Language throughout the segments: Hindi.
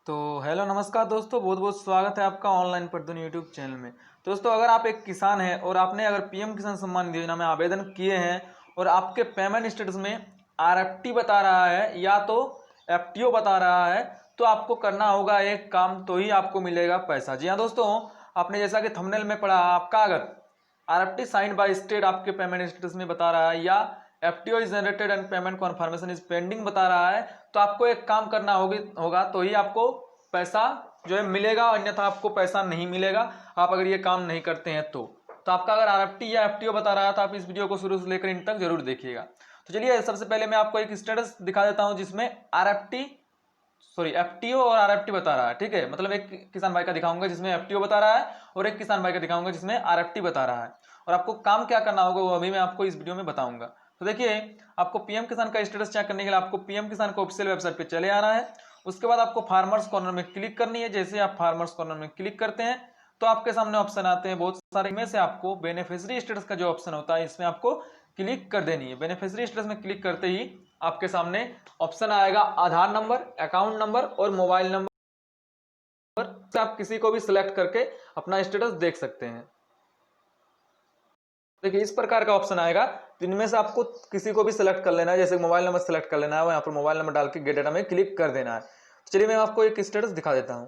तो हेलो नमस्कार दोस्तों, बहुत बहुत स्वागत है आपका ऑनलाइन पढ़दुन यूट्यूब चैनल में। दोस्तों, अगर आप एक किसान हैं और आपने अगर पीएम किसान सम्मान निधि योजना में आवेदन किए हैं और आपके पेमेंट स्टेटस में आरएफटी बता रहा है या तो एफटीओ बता रहा है, तो आपको करना होगा एक काम, तो ही आपको मिलेगा पैसा। जी हाँ दोस्तों, आपने जैसा कि थंबनेल में पढ़ा, आपका अगर आरएफटी साइंड बाय स्टेट आपके पेमेंट स्टेटस में बता रहा है या FTO is generated and payment confirmation is pending बता रहा है, तो आपको एक काम करना होगा तो ही आपको पैसा जो है मिलेगा, अन्यथा आपको पैसा नहीं मिलेगा आप अगर ये काम नहीं करते हैं तो आपका अगर आरएफटी या एफटीओ बता रहा है तो आप इस वीडियो को शुरू से लेकर इन तक जरूर देखिएगा। तो चलिए सबसे पहले मैं आपको एक स्टेटस दिखा देता हूं जिसमें एफटीओ और आरएफटी बता रहा है। ठीक है, मतलब एक किसान भाई का दिखाऊंगा जिसमें एफटीओ बता रहा है और एक किसान भाई का दिखाऊंगा जिसमें आरएफटी बता रहा है, और आपको काम क्या करना होगा वो अभी मैं आपको इस वीडियो में बताऊंगा। तो देखिए, आपको पीएम किसान का स्टेटस चेक करने के लिए आपको पीएम किसान को ऑफिशियल वेबसाइट पे चले आना है। उसके बाद आपको फार्मर्स कॉर्नर में क्लिक करनी है। जैसे आप फार्मर्स कॉर्नर में क्लिक करते हैं तो आपके सामने ऑप्शन आते हैं बहुत सारे, में से आपको बेनिफिशियरी स्टेटस का जो ऑप्शन होता है इसमें आपको क्लिक कर देनी है। बेनिफिशियरी स्टेटस में क्लिक करते ही आपके सामने ऑप्शन आएगा आधार नंबर, अकाउंट नंबर और मोबाइल नंबर से आप किसी को भी सिलेक्ट करके अपना स्टेटस देख सकते हैं। देखिए, इस प्रकार का ऑप्शन आएगा, इनमें से आपको किसी को भी सिलेक्ट कर लेना है। जैसे मोबाइल नंबर सिलेक्ट कर लेना है, यहाँ पर मोबाइल नंबर डाल के गेट डाटा में क्लिक कर देना है। चलिए मैं आपको एक स्टेटस दिखा देता हूँ।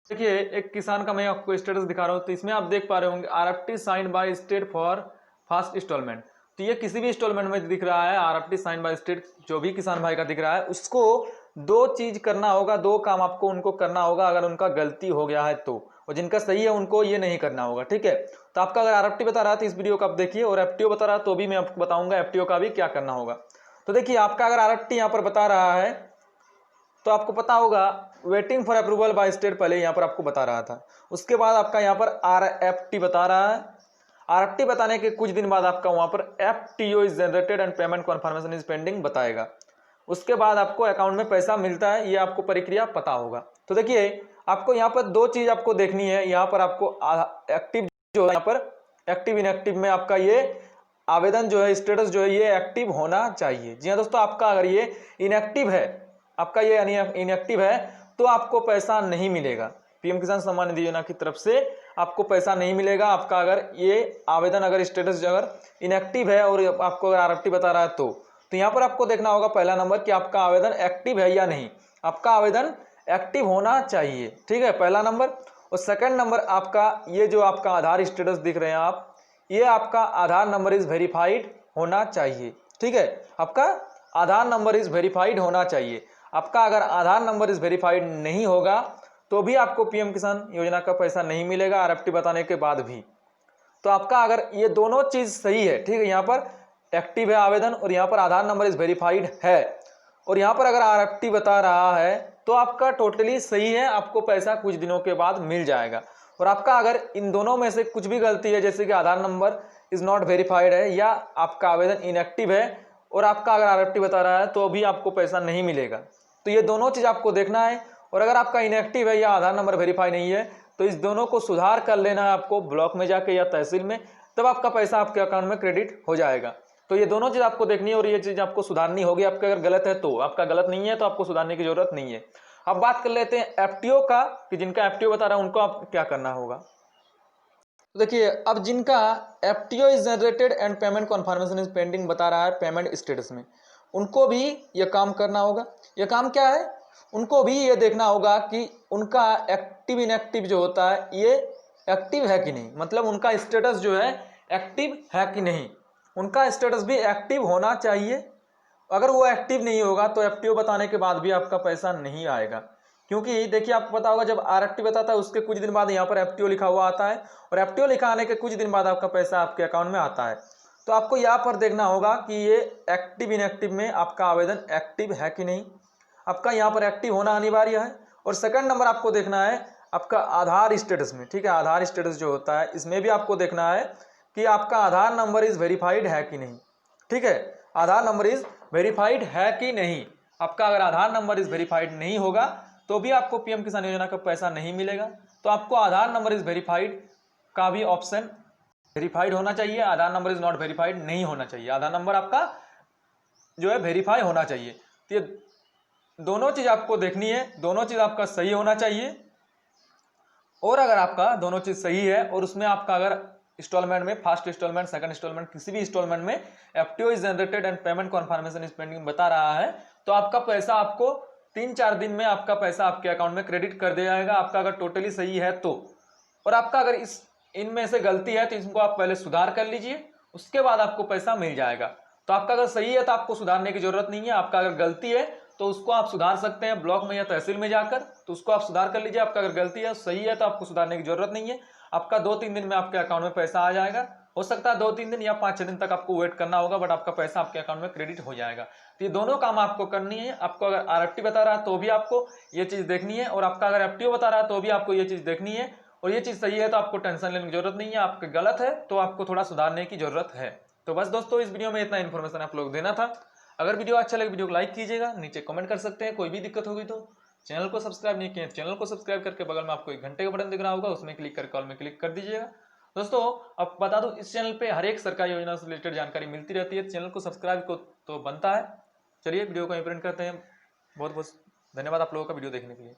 देखिए, एक किसान का मैं आपको स्टेटस दिखा रहा हूँ। तो इसमें आप देख पा रहे होंगे RFT signed by state for first instalment. तो ये किसी भी इंस्टॉलमेंट में दिख रहा है, आरएफटी साइंड बाय स्टेट जो भी किसान भाई का दिख रहा है उसको दो चीज करना होगा, दो काम आपको उनको करना होगा अगर उनका गलती हो गया है तो, और जिनका सही है उनको ये नहीं करना होगा। ठीक है, तो आपका अगर आरएफटी बता रहा है तो इस वीडियो को आप देखिए, और एफटीओ बता रहा है तो भी मैं आपको बताऊंगा एफटीओ का भी क्या करना होगा। तो देखिए, आपका अगर आरएफटी यहाँ पर बता रहा है तो आपको पता होगा waiting for approval by state, पहले यहाँ पर आपको बता रहा था। उसके बाद आपका यहाँ पर आरएफटी बता रहा है। आरएफटी बताने के कुछ दिन बाद आपका वहां पर FTO is generated and payment confirmation is pending बताएगा। उसके बाद आपको अकाउंट में पैसा मिलता है, ये आपको प्रक्रिया पता होगा। तो देखिए, आपको यहाँ पर दो चीज आपको देखनी है। यहाँ पर आपको एक्टिव जो है, यहाँ पर एक्टिव इनएक्टिव में आपका ये आवेदन जो है, स्टेटस जो है ये एक्टिव होना चाहिए। जी हाँ दोस्तों, आपका अगर ये इनएक्टिव है, आपका ये इनएक्टिव है तो आपको पैसा नहीं मिलेगा। पीएम किसान सम्मान निधि योजना की तरफ से आपको पैसा नहीं मिलेगा। आपका अगर ये आवेदन अगर स्टेटस अगर इनएक्टिव है और आपको अगर आरएफटी बता रहा है तो यहाँ पर आपको देखना होगा पहला नंबर कि आपका आवेदन एक्टिव है या नहीं। आपका आवेदन एक्टिव होना चाहिए, ठीक है, पहला नंबर। और सेकंड नंबर आपका ये जो आपका आधार स्टेटस दिख रहे हैं आप, ये आपका आधार नंबर इज वेरीफाइड होना चाहिए। ठीक है, आपका आधार नंबर इज वेरीफाइड होना चाहिए। आपका अगर आधार नंबर इज वेरीफाइड नहीं होगा तो भी आपको पीएम किसान योजना का पैसा नहीं मिलेगा, आरएफटी बताने के बाद भी। तो आपका अगर ये दोनों चीज सही है, ठीक है, यहाँ पर एक्टिव है आवेदन और यहाँ पर आधार नंबर इज वेरीफाइड है, और यहाँ पर अगर आरएफटी बता रहा है तो आपका टोटली सही है, आपको पैसा कुछ दिनों के बाद मिल जाएगा। और आपका अगर इन दोनों में से कुछ भी गलती है, जैसे कि आधार नंबर इज नॉट वेरीफाइड है या आपका आवेदन इनएक्टिव है और आपका अगर आरएफटी बता रहा है तो भी आपको पैसा नहीं मिलेगा। तो ये दोनों चीज आपको देखना है। और अगर आपका इनएक्टिव है या आधार नंबर वेरीफाई नहीं है तो इस दोनों को सुधार कर लेना है आपको ब्लॉक में जाके या तहसील में, तब आपका पैसा आपके अकाउंट में क्रेडिट हो जाएगा। तो ये दोनों चीज आपको देखनी है और ये चीज आपको सुधारनी होगी। आपका अगर गलत है तो, आपका गलत नहीं है तो आपको सुधारने की जरूरत नहीं है। अब बात कर लेते हैं एफटीओ का, कि जिनका एफटीओ बता रहा है उनको आप क्या करना होगा। तो देखिए, अब जिनका FTO is generated and payment confirmation is pending बता रहा है पेमेंट स्टेटस में, उनको भी ये काम करना होगा। ये काम क्या है, उनको भी ये देखना होगा कि उनका एक्टिव इनएक्टिव जो होता है ये एक्टिव है कि नहीं, मतलब उनका स्टेटस जो है एक्टिव है कि नहीं। उनका स्टेटस भी एक्टिव होना चाहिए। अगर वो एक्टिव नहीं होगा तो एफटीओ बताने के बाद भी आपका पैसा नहीं आएगा। क्योंकि देखिए, आपको पता होगा जब आरएफटी बताता है उसके कुछ दिन बाद यहाँ पर एफटीओ लिखा हुआ आता है, और एफटीओ लिखा आने के कुछ दिन बाद आपका पैसा आपके अकाउंट में आता है। तो आपको यहाँ पर देखना होगा कि ये एक्टिव इनएक्टिव में आपका आवेदन एक्टिव है कि नहीं। आपका यहाँ पर एक्टिव होना अनिवार्य है। और सेकंड नंबर आपको देखना है आपका आधार स्टेटस में, ठीक है, आधार स्टेटस जो होता है इसमें भी आपको देखना है कि आपका आधार नंबर इज वेरीफाइड है कि नहीं। ठीक है, आधार नंबर इज वेरीफाइड है कि नहीं। आपका अगर आधार नंबर इज वेरीफाइड नहीं होगा तो भी आपको पीएम किसान योजना का पैसा नहीं मिलेगा। तो आपको आधार नंबर इज वेरीफाइड का भी ऑप्शन वेरीफाइड होना चाहिए, आधार नंबर इज नॉट वेरीफाइड नहीं होना चाहिए। आधार नंबर आपका जो है वेरीफाई होना चाहिए। तो ये दोनों चीज़ आपको देखनी है, दोनों चीज़ आपका सही होना चाहिए। और अगर आपका दोनों चीज़ सही है और उसमें आपका अगर इंस्टॉलमेंट में फर्स्ट इंस्टॉलमेंट, सेकंड इंस्टॉलमेंट, किसी भी इंस्टॉलमेंट में FTO is generated and payment confirmation is pending बता रहा है, तो आपका पैसा आपको 3-4 दिन में आपका पैसा आपके अकाउंट में क्रेडिट कर दिया जाएगा, आपका अगर टोटली सही है तो। और आपका अगर इस इनमें से गलती है तो इसको आप पहले सुधार कर लीजिए, उसके बाद आपको पैसा मिल जाएगा। तो आपका अगर सही है तो आपको सुधारने की जरूरत नहीं है, आपका अगर गलती है तो उसको आप सुधार सकते हैं ब्लॉक में या तहसील में जाकर, तो उसको आप सुधार कर लीजिए। आपका अगर गलती है सही है तो आपको सुधारने की जरूरत नहीं है। आपका 2-3 दिन में आपके अकाउंट में पैसा आ जाएगा। हो सकता है 2-3 दिन या 5-6 दिन तक आपको वेट करना होगा, बट आपका पैसा आपके अकाउंट में क्रेडिट हो जाएगा। तो ये दोनों काम आपको करनी है। आपको अगर आरएफटी बता रहा है तो भी आपको ये चीज़ देखनी है, और आपका अगर एफटीओ बता रहा है तो भी आपको ये चीज़ देखनी है। और ये चीज़ सही है तो आपको टेंशन लेने की जरूरत नहीं है, आपके गलत है तो आपको थोड़ा सुधारने की जरूरत है। तो बस दोस्तों, इस वीडियो में इतना इन्फॉर्मेशन आप लोग देना था। अगर वीडियो अच्छा लगे वीडियो को लाइक कीजिएगा, नीचे कमेंट कर सकते हैं। कोई भी दिक्कत होगी तो चैनल को सब्सक्राइब नहीं किए, चैनल को सब्सक्राइब करके बगल में आपको एक घंटे का बटन दिख रहा होगा, उसमें क्लिक करके ऑल में क्लिक कर दीजिएगा। दोस्तों, अब बता दूं, इस चैनल पे हर एक सरकारी योजना से रिलेटेड जानकारी मिलती रहती है। चैनल को सब्सक्राइब को तो बनता है। चलिए वीडियो को यहीं पर एंड करते हैं। बहुत बहुत धन्यवाद आप लोगों का वीडियो देखने के लिए।